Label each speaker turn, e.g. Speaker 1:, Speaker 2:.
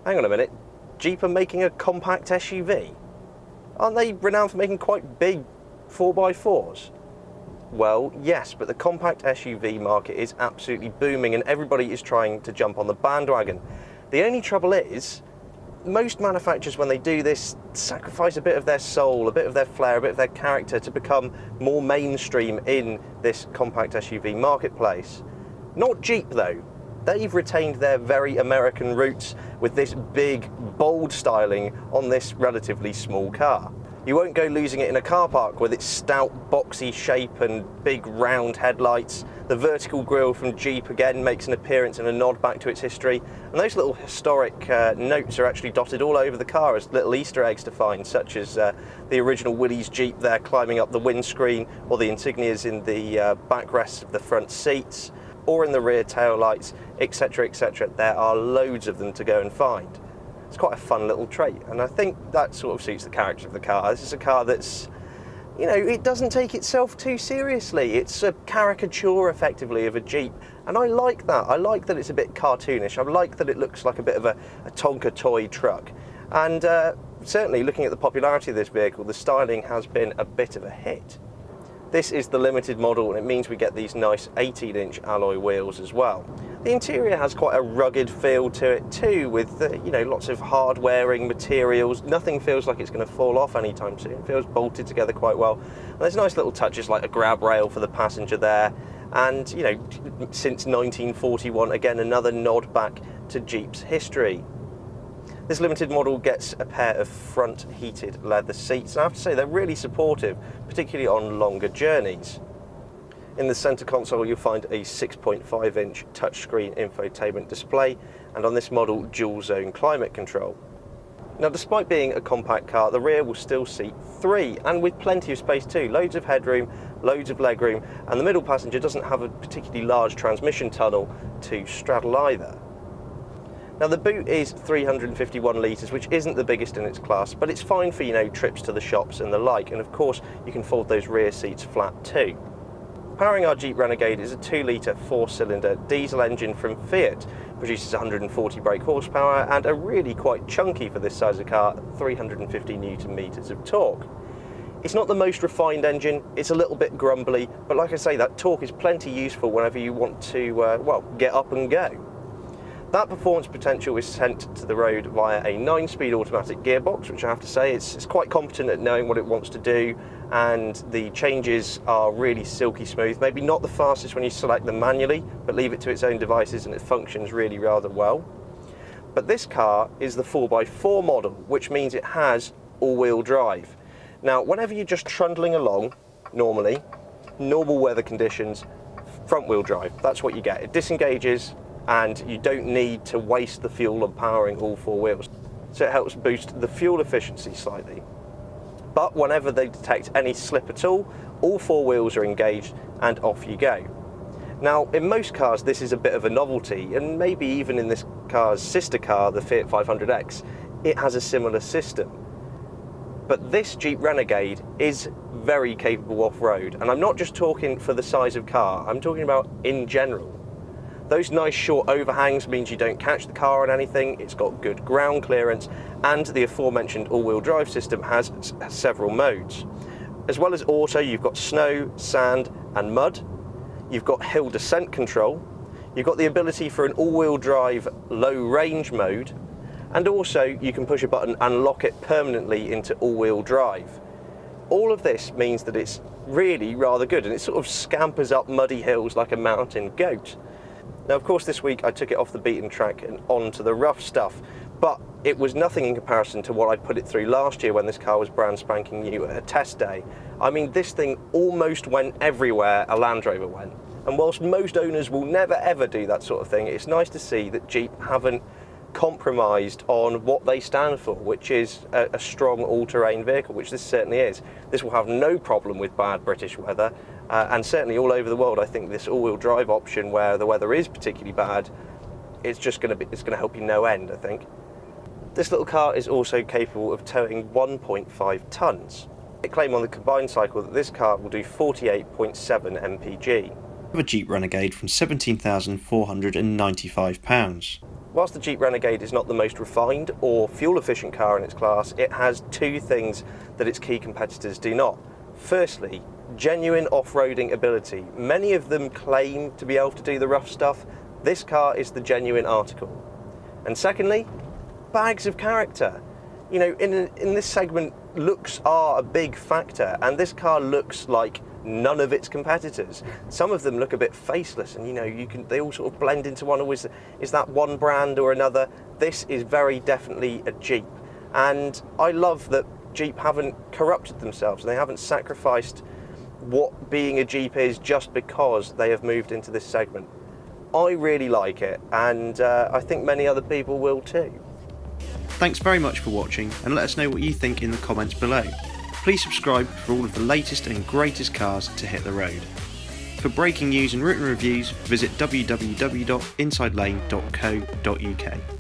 Speaker 1: hang on a minute, Jeep are making a compact SUV? Aren't they renowned for making quite big 4x4s? Well, yes, but the compact SUV market is absolutely booming and everybody is trying to jump on the bandwagon. The only trouble is, most manufacturers, when they do this, sacrifice a bit of their soul, a bit of their flair, a bit of their character to become more mainstream in this compact SUV marketplace. Not Jeep though. They've retained their very American roots with this big, bold styling on this relatively small car. You won't go losing it in a car park with its stout, boxy shape and big round headlights. The vertical grille from Jeep again makes an appearance and a nod back to its history. And those little historic notes are actually dotted all over the car as little Easter eggs to find, such as the original Willys Jeep there climbing up the windscreen, or the insignias in the backrest of the front seats, or in the rear tail lights, etc, etc. There are loads of them to go and find. It's quite a fun little trait, and I think that sort of suits the character of the car. This is a car that's, you know, it doesn't take itself too seriously. It's a caricature, effectively, of a Jeep, and I like that. I like that it's a bit cartoonish. I like that it looks like a bit of a Tonka toy truck. And certainly, looking at the popularity of this vehicle, the styling has been a bit of a hit. This is the limited model, and it means we get these nice 18-inch alloy wheels as well. The interior has quite a rugged feel to it too, with you know, lots of hard-wearing materials. Nothing feels like it's going to fall off anytime soon. It feels bolted together quite well. And there's nice little touches like a grab rail for the passenger there. And you know, since 1941, again, another nod back to Jeep's history. This limited model gets a pair of front heated leather seats, and I have to say they're really supportive, particularly on longer journeys. In the centre console you'll find a 6.5-inch touchscreen infotainment display, and on this model dual zone climate control. Now, despite being a compact car, the rear will still seat 3, and with plenty of space too, loads of headroom, loads of legroom, and the middle passenger doesn't have a particularly large transmission tunnel to straddle either. Now, the boot is 351 litres, which isn't the biggest in its class, but it's fine for, you know, trips to the shops and the like, and of course you can fold those rear seats flat too. Powering our Jeep Renegade is a 2-litre 4-cylinder diesel engine from Fiat, produces 140 brake horsepower and a really quite chunky for this size of car 350 newton meters of torque. It's not the most refined engine, it's a little bit grumbly, but like I say, that torque is plenty useful whenever you want to, well, get up and go. That performance potential is sent to the road via a 9-speed automatic gearbox, which I have to say it's quite competent at knowing what it wants to do, and the changes are really silky smooth. Maybe not the fastest when you select them manually, but leave it to its own devices and it functions really rather well. But this car is the 4x4 model, which means it has all-wheel drive. Now, whenever you're just trundling along, normally, normal weather conditions, front-wheel drive, that's what you get. It disengages, and you don't need to waste the fuel on powering all 4 wheels. So it helps boost the fuel efficiency slightly. But whenever they detect any slip at all 4 wheels are engaged and off you go. Now, in most cars this is a bit of a novelty, and maybe even in this car's sister car, the Fiat 500X, it has a similar system. But this Jeep Renegade is very capable off-road, and I'm not just talking for the size of car, I'm talking about in general. Those nice short overhangs means you don't catch the car on anything, it's got good ground clearance, and the aforementioned all-wheel drive system has several modes. As well as auto, you've got snow, sand and mud, you've got hill descent control, you've got the ability for an all-wheel drive low range mode, and also you can push a button and lock it permanently into all-wheel drive. All of this means that it's really rather good, and it sort of scampers up muddy hills like a mountain goat. Now, of course, this week I took it off the beaten track and onto the rough stuff, but it was nothing in comparison to what I put it through last year when this car was brand spanking new at a test day. I mean, this thing almost went everywhere a Land Rover went. And whilst most owners will never ever do that sort of thing, it's nice to see that Jeep haven't compromised on what they stand for, which is a strong all-terrain vehicle, which this certainly is. This will have no problem with bad British weather, and certainly all over the world I think this all-wheel drive option, where the weather is particularly bad, it's going to help you no end, I think. This little car is also capable of towing 1.5 tonnes. It claims on the combined cycle that this car will do 48.7 mpg.
Speaker 2: A Jeep Renegade from £17,495.
Speaker 1: Whilst the Jeep Renegade is not the most refined or fuel-efficient car in its class, it has two things that its key competitors do not. Firstly, genuine off-roading ability. Many of them claim to be able to do the rough stuff. This car is the genuine article. And secondly, bags of character. You know, in this segment, looks are a big factor, and this car looks like none of its competitors. Some of them look a bit faceless, and you know, they all sort of blend into one. Always is that one brand or another. This is very definitely a Jeep, and I love that Jeep haven't corrupted themselves. They haven't sacrificed what being a Jeep is just because they have moved into this segment. I really like it, and I think many other people will too.
Speaker 2: Thanks very much for watching, and let us know what you think in the comments below. Please subscribe for all of the latest and greatest cars to hit the road. For breaking news and written reviews, visit www.insidelane.co.uk.